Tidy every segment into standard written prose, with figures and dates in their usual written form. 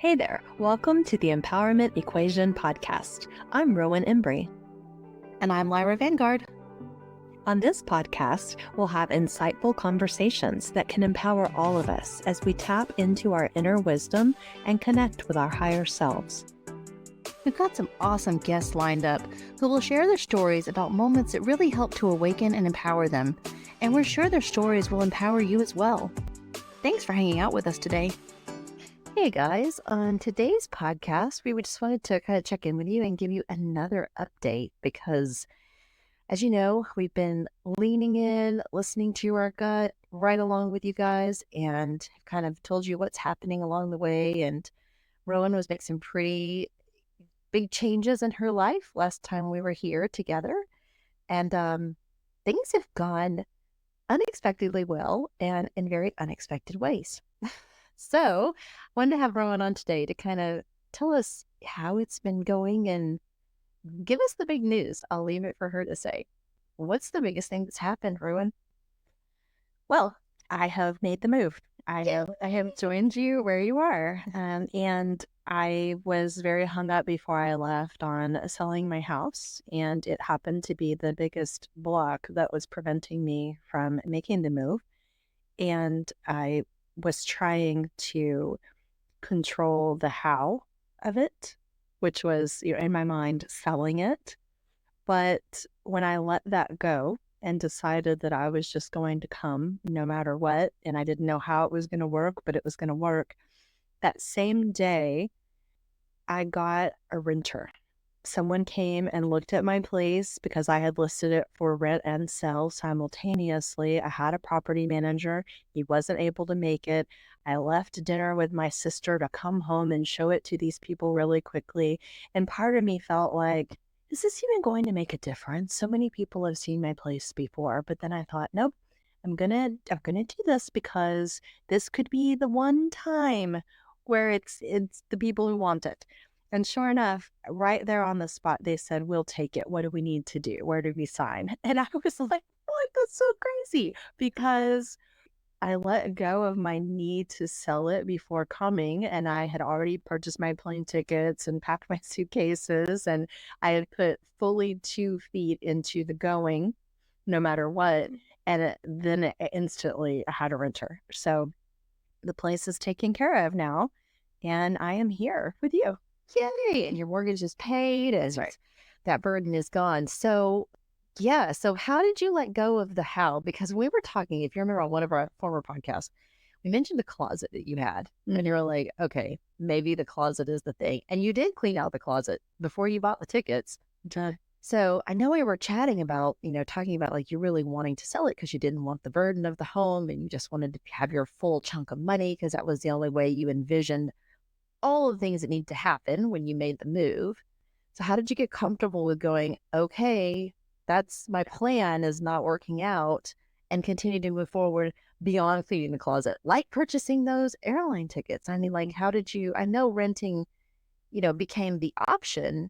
Hey there, welcome to the Empowerment Equation podcast. I'm Rowan Embry. And I'm Lyra Vanguard. On this podcast, we'll have insightful conversations that can empower all of us as we tap into our inner wisdom and connect with our higher selves. We've got some awesome guests lined up who will share their stories about moments that really help to awaken and empower them. And we're sure their stories will empower you as well. Thanks for hanging out with us today. Hey guys, on today's podcast, we just wanted to kind of check in with you and give you another update because, as you know, we've been leaning in, listening to our gut right along with you guys and kind of told you what's happening along the way. And Rowan was making some pretty big changes in her life last time we were here together. And things have gone unexpectedly well and in very unexpected ways. So, I wanted to have Rowan on today to kind of tell us how it's been going and give us the big news. I'll leave it for her to say. What's the biggest thing that's happened, Rowan? Well, I have made the move. I have joined you where you are. And I was very hung up before I left on selling my house. And it happened to be the biggest block that was preventing me from making the move. And I was trying to control the how of it, which was, in my mind, selling it. But when I let that go and decided that I was just going to come no matter what, and I didn't know how it was going to work, but it was going to work, that same day, I got a renter. Someone came and looked at my place because I had listed it for rent and sell simultaneously. I had a property manager. He wasn't able to make it. I left dinner with my sister to come home and show it to these people really quickly. And part of me felt like, is this even going to make a difference? So many people have seen my place before, but then I thought, nope, I'm gonna do this because this could be the one time where it's the people who want it. And sure enough, right there on the spot, they said, we'll take it. What do we need to do? Where do we sign? And I was like, what? That's so crazy because I let go of my need to sell it before coming. And I had already purchased my plane tickets and packed my suitcases. And I had put fully 2 feet into the going, no matter what. And then instantly I had a renter. So the place is taken care of now. And I am here with you. Yay! And your mortgage is paid and right. That burden is gone. So, yeah. So how did you let go of the how? Because we were talking, if you remember on one of our former podcasts, we mentioned the closet that you had. And you were like, okay, maybe the closet is the thing. And you did clean out the closet before you bought the tickets. So I know we were chatting about, talking about like you really wanting to sell it because you didn't want the burden of the home and you just wanted to have your full chunk of money because that was the only way you envisioned all of the things that need to happen when you made the move. So how did you get comfortable with going, okay, that's my plan is not working out and continue to move forward beyond cleaning the closet, like purchasing those airline tickets? I mean, like, how did you, I know renting, became the option,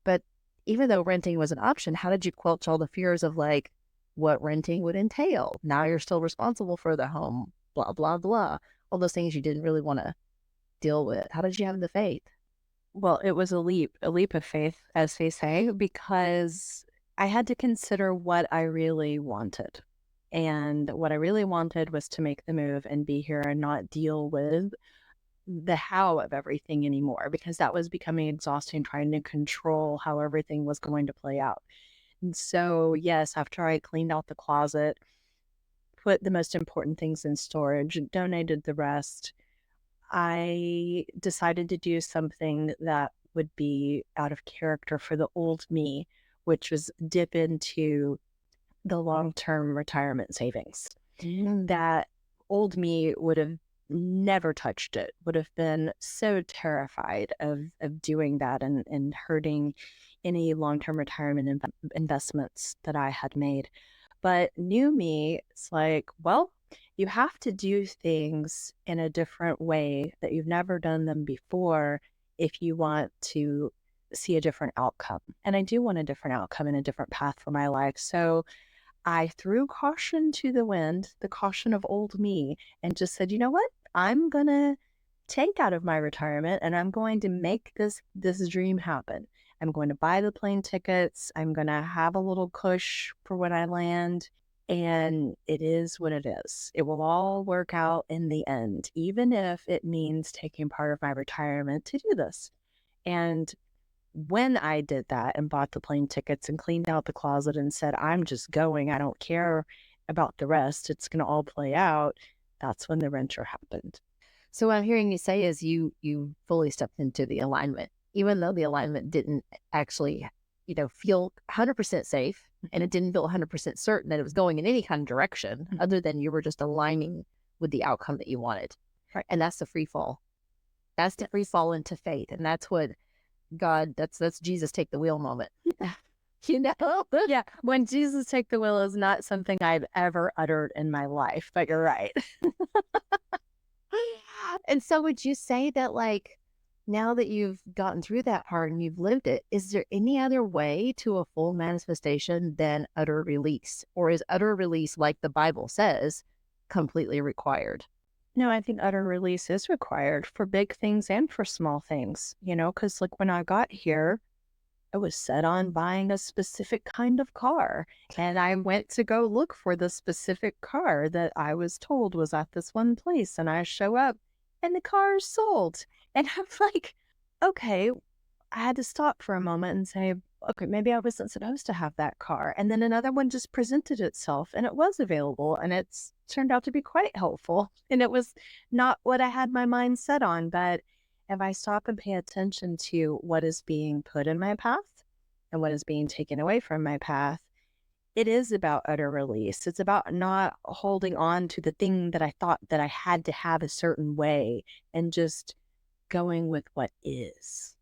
but even though renting was an option, how did you quelch all the fears of like what renting would entail? Now you're still responsible for the home, blah, blah, blah. All those things you didn't really want to deal with. How did you have the faith? Well, it was a leap of faith, as they say, because I had to consider what I really wanted. And what I really wanted was to make the move and be here and not deal with the how of everything anymore, because that was becoming exhausting trying to control how everything was going to play out. And so, yes, after I cleaned out the closet, put the most important things in storage, donated the rest, I decided to do something that would be out of character for the old me, which was dip into the long-term retirement savings. That old me would have never touched it, would have been so terrified of doing that and hurting any long-term retirement investments that I had made. But new me, it's like, well, you have to do things in a different way that you've never done them before if you want to see a different outcome. And I do want a different outcome and a different path for my life. So I threw caution to the wind, the caution of old me, and just said, you know what? I'm going to take out of my retirement and I'm going to make this dream happen. I'm going to buy the plane tickets. I'm going to have a little cush for when I land. And it is what it is. It will all work out in the end, even if it means taking part of my retirement to do this. And when I did that and bought the plane tickets and cleaned out the closet and said, I'm just going, I don't care about the rest, it's going to all play out, that's when the renter happened. So what I'm hearing you say is you fully stepped into the alignment, even though the alignment didn't actually, feel 100% safe, and it didn't feel 100% certain that it was going in any kind of direction other than you were just aligning with the outcome that you wanted. Right. And that's the free fall. That's the free fall into faith. And that's what that's Jesus take the wheel moment. You know? Yeah. When Jesus take the wheel is not something I've ever uttered in my life, but you're right. And so would you say that, like, now that you've gotten through that part and you've lived it, is there any other way to a full manifestation than utter release? Or is utter release, like the Bible says, completely required? No, I think utter release is required for big things and for small things, because like when I got here, I was set on buying a specific kind of car. And I went to go look for the specific car that I was told was at this one place. And I show up and the car is sold. And I'm like, okay, I had to stop for a moment and say, okay, maybe I wasn't supposed to have that car. And then another one just presented itself and it was available and it's turned out to be quite helpful. And it was not what I had my mind set on. But if I stop and pay attention to what is being put in my path and what is being taken away from my path, it is about utter release. It's about not holding on to the thing that I thought that I had to have a certain way and just going with what is.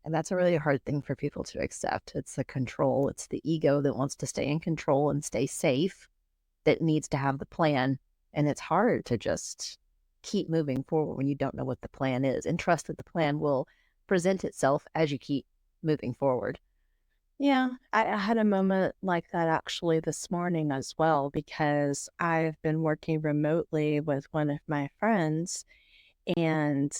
And that's a really hard thing for people to accept. It's the control. It's the ego that wants to stay in control and stay safe that needs to have the plan. And it's hard to just keep moving forward when you don't know what the plan is and trust that the plan will present itself as you keep moving forward. Yeah, I had a moment like that actually this morning as well, because I've been working remotely with one of my friends and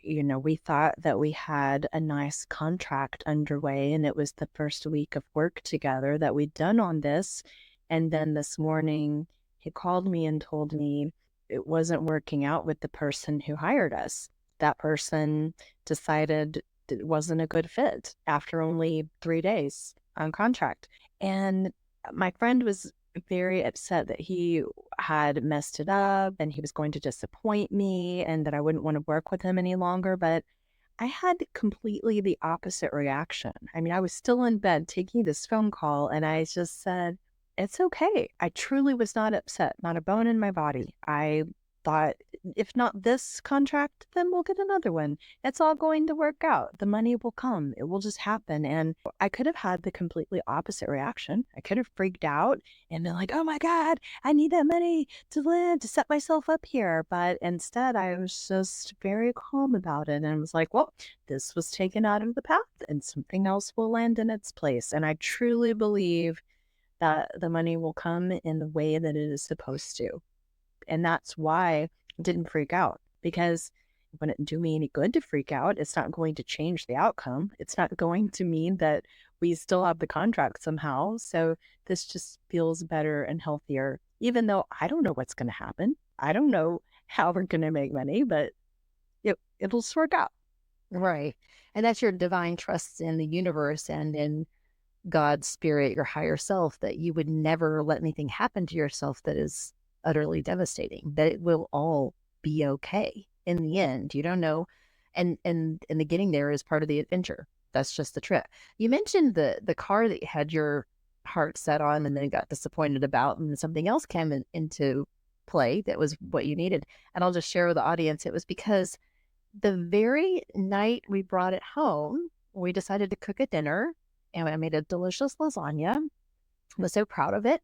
we thought that we had a nice contract underway and it was the first week of work together that we'd done on this. And then this morning he called me and told me it wasn't working out with the person who hired us. That person decided it wasn't a good fit after only 3 days on contract. And my friend was very upset that he had messed it up and he was going to disappoint me and that I wouldn't want to work with him any longer. But I had completely the opposite reaction. I mean, I was still in bed taking this phone call and I just said, it's okay. I truly was not upset, not a bone in my body. I thought, if not this contract, then we'll get another one. It's all going to work out. The money will come. It will just happen. And I could have had the completely opposite reaction. I could have freaked out and been like, oh my God, I need that money to live, to set myself up here. But instead, I was just very calm about it and was like, well, this was taken out of the path and something else will land in its place. And I truly believe that the money will come in the way that it is supposed to. And that's why I didn't freak out, because it wouldn't do me any good to freak out. It's not going to change the outcome. It's not going to mean that we still have the contract somehow. So this just feels better and healthier, even though I don't know what's going to happen. I don't know how we're going to make money, but it'll just work out. Right. And that's your divine trust in the universe and in God's spirit, your higher self, that you would never let anything happen to yourself that is utterly devastating, that it will all be okay in the end. You don't know. And the getting there is part of the adventure. That's just the trip. You mentioned the car that you had your heart set on and then got disappointed about, and something else came into play that was what you needed. And I'll just share with the audience, it was because the very night we brought it home, we decided to cook a dinner and I made a delicious lasagna. I was so proud of it.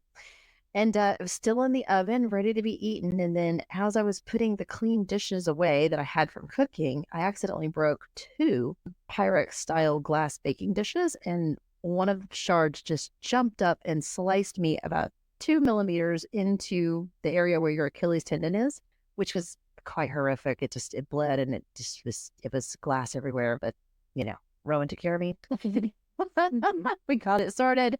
And it was still in the oven, ready to be eaten. And then as I was putting the clean dishes away that I had from cooking, I accidentally broke two Pyrex-style glass baking dishes. And one of the shards just jumped up and sliced me about 2 millimeters into the area where your Achilles tendon is, which was quite horrific. It bled and it was glass everywhere. But, Rowan took care of me. We got it sorted.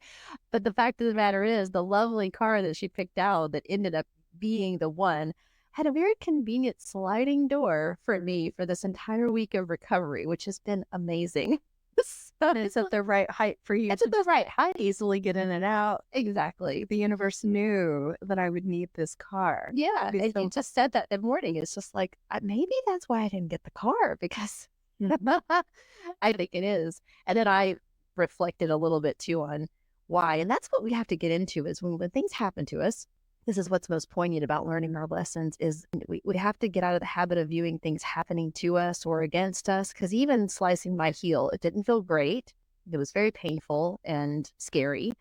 But the fact of the matter is, the lovely car that she picked out that ended up being the one had a very convenient sliding door for me for this entire week of recovery, which has been amazing. It's at the right height for you. It's at the right height. Easily get in and out. Exactly. The universe knew that I would need this car. Yeah. And you just said that the morning. It's just like, maybe that's why I didn't get the car, because I think it is. And then I reflected a little bit too on why. And that's what we have to get into is when things happen to us. This is what's most poignant about learning our lessons is we have to get out of the habit of viewing things happening to us or against us. Because even slicing my heel, it didn't feel great. It was very painful and scary.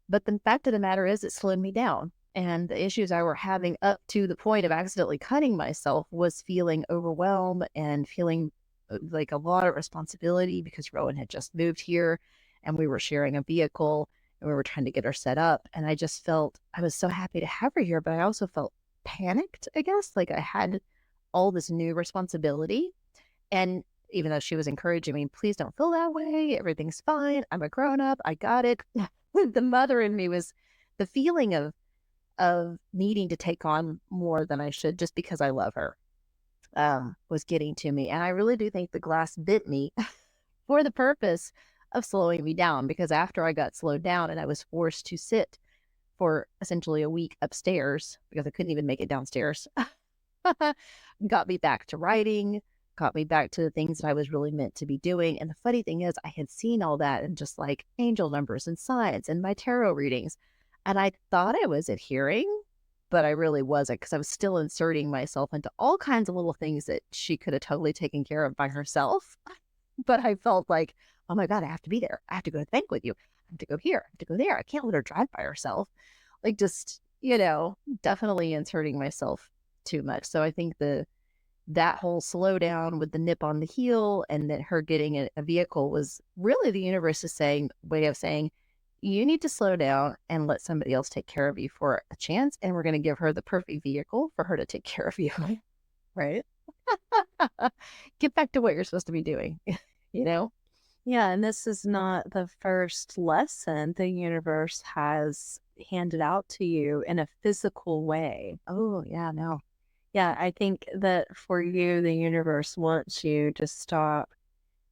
But the fact of the matter is it slowed me down. And the issues I were having up to the point of accidentally cutting myself was feeling overwhelmed and feeling like a lot of responsibility because Rowan had just moved here and we were sharing a vehicle and we were trying to get her set up. And I just felt, I was so happy to have her here, but I also felt panicked, I guess. Like I had all this new responsibility. And even though she was encouraging me, please don't feel that way. Everything's fine. I'm a grown up. I got it. The mother in me was the feeling of needing to take on more than I should just because I love her was getting to me. And I really do think the glass bit me for the purpose of slowing me down, because after I got slowed down and I was forced to sit for essentially a week upstairs because I couldn't even make it downstairs, got me back to writing, got me back to the things that I was really meant to be doing. And the funny thing is, I had seen all that in just like angel numbers and signs and my tarot readings. And I thought I was adhering, but I really wasn't, because I was still inserting myself into all kinds of little things that she could have totally taken care of by herself. But I felt like, oh my God, I have to be there. I have to go to the bank with you. I have to go here. I have to go there. I can't let her drive by herself. Like just, definitely inserting myself too much. So I think that whole slowdown with the nip on the heel and that her getting a vehicle was really the universe's way of saying, you need to slow down and let somebody else take care of you for a chance. And we're going to give her the perfect vehicle for her to take care of you. Right? Get back to what you're supposed to be doing, Yeah, and this is not the first lesson the universe has handed out to you in a physical way. Oh, yeah, no. Yeah, I think that for you, the universe wants you to stop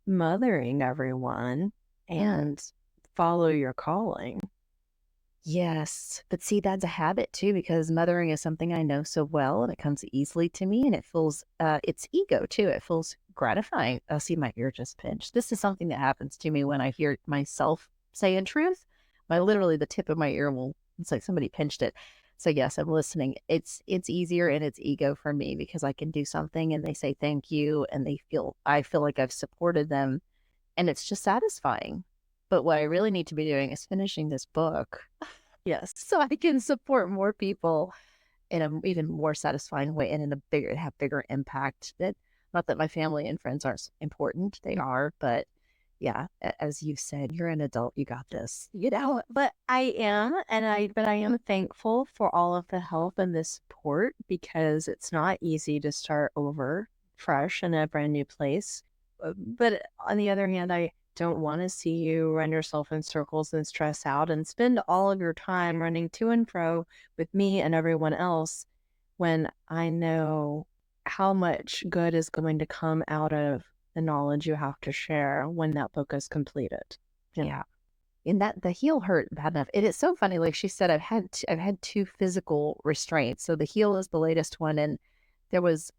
mothering everyone and follow your calling. Yes. But see, that's a habit too, because mothering is something I know so well and it comes easily to me, and it feels, it's ego too. It feels gratifying. Oh, see, my ear just pinched. This is something that happens to me when I hear myself say in truth. Literally the tip of my ear it's like somebody pinched it. So yes, I'm listening. It's easier and it's ego for me because I can do something and they say thank you and I feel like I've supported them and it's just satisfying. But what I really need to be doing is finishing this book. Yes. So I can support more people in an even more satisfying way and have bigger impact. Not that my family and friends aren't important. They are, but yeah, as you said, you're an adult. You got this, But I am, but I am thankful for all of the help and the support, because it's not easy to start over fresh in a brand new place. But on the other hand, I don't want to see you run yourself in circles and stress out and spend all of your time running to and fro with me and everyone else when I know how much good is going to come out of the knowledge you have to share when that book is completed. Yeah. And that the heel hurt bad enough. It is so funny. Like she said, I've had two physical restraints. So the heel is the latest one. And there was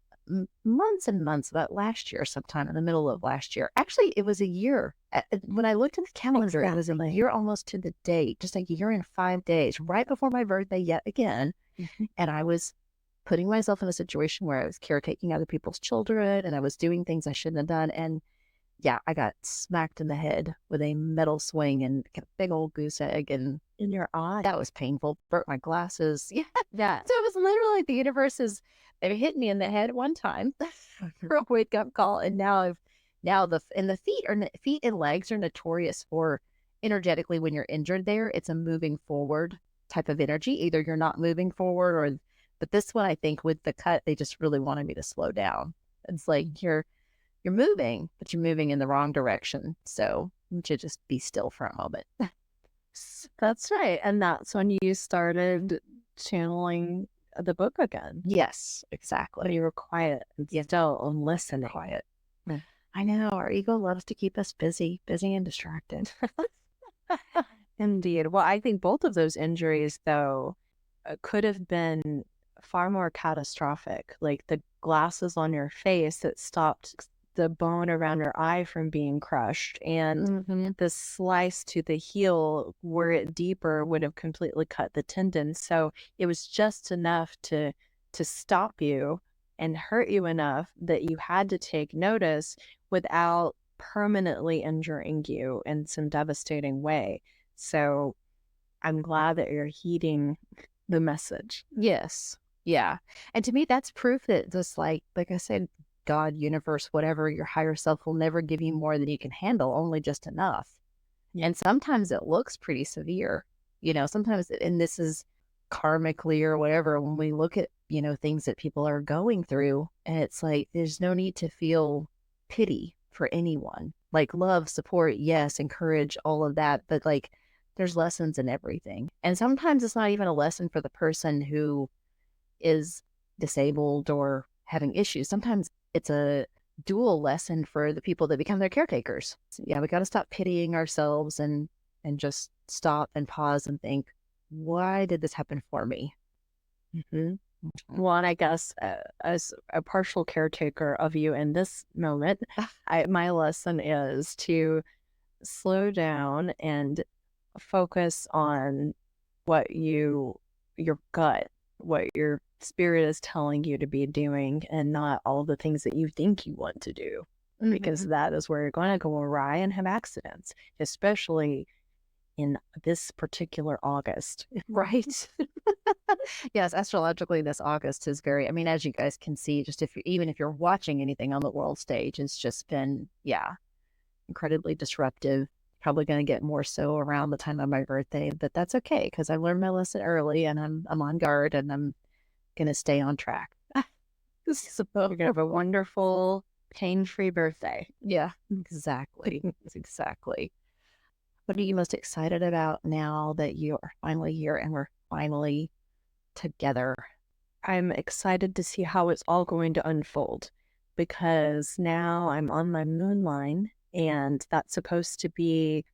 months and months, about last year, sometime in the middle of last year. Actually, it was a year. When I looked at the calendar, It was a year almost to the date, just a year and 5 days, right before my birthday yet again. Mm-hmm. And I was putting myself in a situation where I was caretaking other people's children and I was doing things I shouldn't have done. And yeah, I got smacked in the head with a metal swing and a big old goose egg and in your eye. That was painful. Broke my glasses. Yeah. So it was literally the universe they hit me in the head one time for a wake up call. And now the feet and legs are notorious for energetically when you're injured there, it's a moving forward type of energy. Either you're not moving forward or But this one, I think with the cut, they just really wanted me to slow down. It's like you're moving, but you're moving in the wrong direction. So you should just be still for a moment. That's right. And that's when you started channeling the book again. Yes, When exactly. you were quiet and still and listening. Quiet. Yeah. I know our ego loves to keep us busy and distracted. Indeed. Well, I think both of those injuries, though, could have been far more catastrophic. Like the glasses on your face that stopped the bone around your eye from being crushed, and the slice to the heel, were it deeper, would have completely cut the tendon. So it was just enough to stop you and hurt you enough that you had to take notice without permanently injuring you in some devastating way. So I'm glad that you're heeding the message. Yes. Yeah. And to me, that's proof that just like I said, God, universe, whatever, your higher self will never give you more than you can handle, only just enough. And sometimes it looks pretty severe, sometimes, and this is karmically or whatever, when we look at, things that people are going through, and it's like, there's no need to feel pity for anyone. Like love, support, yes, encourage, all of that. But like, there's lessons in everything. And sometimes it's not even a lesson for the person who is disabled or having issues. Sometimes it's a dual lesson for the people that become their caretakers. So, yeah, we got to stop pitying ourselves and just stop and pause and think, why did this happen for me? Mm-hmm. Well, and I guess as a partial caretaker of you in this moment, my lesson is to slow down and focus on what your gut, what your spirit is telling you to be doing, and not all the things that you think you want to do, because that is where you're going to go awry and have accidents, especially in this particular August. Right. Yes, astrologically, this August is very, I mean, as you guys can see, just even if you're watching anything on the world stage, it's just been, yeah, incredibly disruptive. Probably going to get more so around the time of my birthday, but that's okay because I learned my lesson early, and I'm on guard, and I'm going to stay on track. So you're going to have a wonderful, pain-free birthday. Yeah, exactly. Exactly. What are you most excited about now that you are finally here and we're finally together? I'm excited to see how it's all going to unfold, because now I'm on my moon line, and that's supposed to be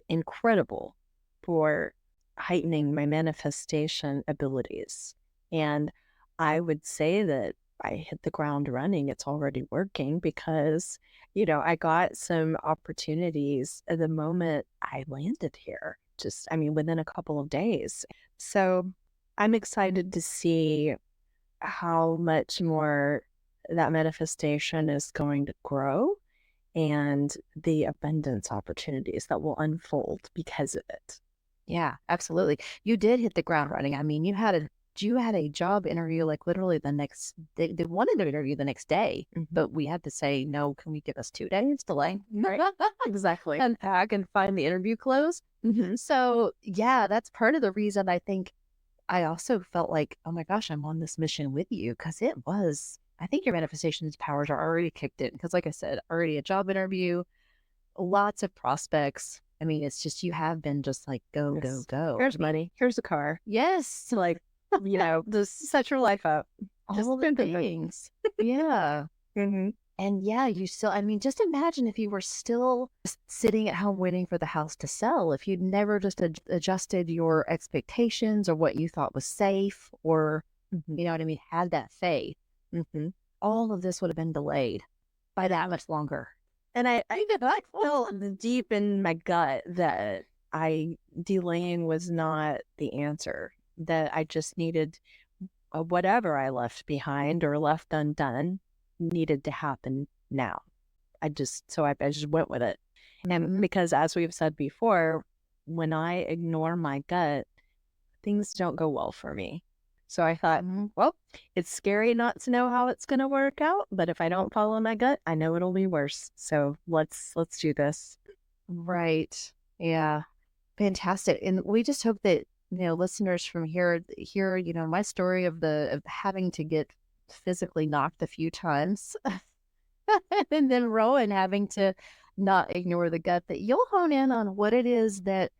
incredible for heightening my manifestation abilities. And I would say that I hit the ground running. It's already working because, I got some opportunities at the moment I landed here, within a couple of days. So I'm excited to see how much more that manifestation is going to grow, and the abundance opportunities that will unfold because of it. Yeah, absolutely. You did hit the ground running. I mean, you had a job interview like literally they wanted to interview the next day, but we had to say, no, can we give us 2 days delay? Right. Exactly. Unpack and find the interview closed. So yeah, that's part of the reason I think I also felt like, oh my gosh, I'm on this mission with you, because I think your manifestations powers are already kicked in. Because like I said, already a job interview, lots of prospects. I mean, it's just, you have been just like, go, Yes. go, go. Here's money. Here's a car. Yes. Like, just set your life up. All the things. Yeah. And yeah, you still, I mean, just imagine if you were still sitting at home waiting for the house to sell, if you'd never just adjusted your expectations or what you thought was safe, or, you know what I mean, had that faith, all of this would have been delayed by that much longer. And I feel deep in my gut that delaying was not the answer, that I just needed whatever I left behind or left undone needed to happen now. I just went with it. And because, as we've said before, when I ignore my gut, things don't go well for me. So I thought, well, it's scary not to know how it's going to work out, but if I don't follow my gut, I know it'll be worse. So let's do this. Right. Yeah. Fantastic. And we just hope that listeners from here hear, my story of having to get physically knocked a few times and then Rowan having to not ignore the gut, that you'll hone in on what it is that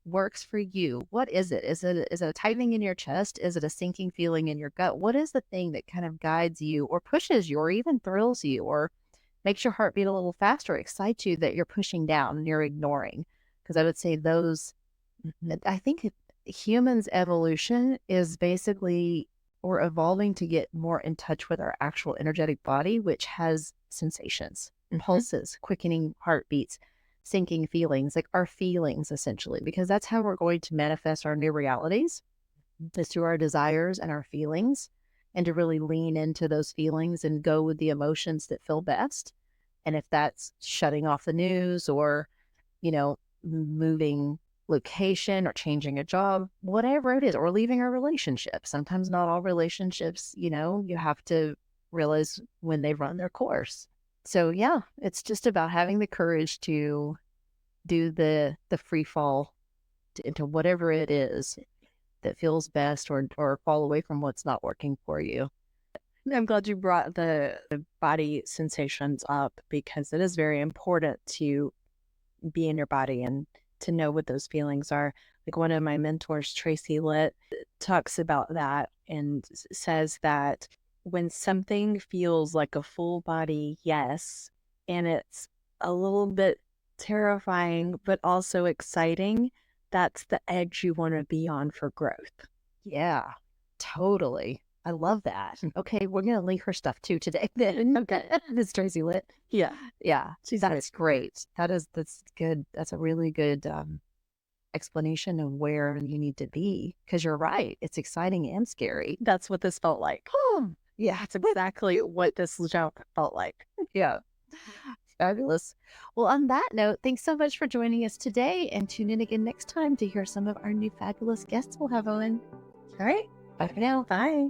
works for you. What is it? Is it a tightening in your chest? Is it a sinking feeling in your gut? What is the thing that kind of guides you or pushes you or even thrills you or makes your heart beat a little faster, excites you that you're pushing down and you're ignoring? Because I would say I think humans' evolution is basically we're evolving to get more in touch with our actual energetic body, which has sensations, pulses, quickening heartbeats, sinking feelings, like our feelings essentially, because that's how we're going to manifest our new realities is through our desires and our feelings, and to really lean into those feelings and go with the emotions that feel best. And if that's shutting off the news or, moving location or changing a job, whatever it is, or leaving a relationship. Sometimes not all relationships, you have to realize when they've run their course. So yeah, it's just about having the courage to do the free fall into whatever it is that feels best or fall away from what's not working for you. I'm glad you brought the body sensations up because it is very important to be in your body and to know what those feelings are. Like one of my mentors, Tracy Litt, talks about that and says that when something feels like a full body yes, and it's a little bit terrifying, but also exciting, that's the edge you want to be on for growth. Yeah, totally. I love that. Okay, we're gonna link her stuff too today. Then okay, this Tracy Litt. Yeah, Yeah, that's great. That's good. That's a really good explanation of where you need to be. Because you're right, it's exciting and scary. that's what this felt like. Yeah, That's exactly what this jump felt like. yeah. Fabulous. Well, on that note, thanks so much for joining us today, and tune in again next time to hear some of our new fabulous guests we'll have on. All right. Bye for now. Bye.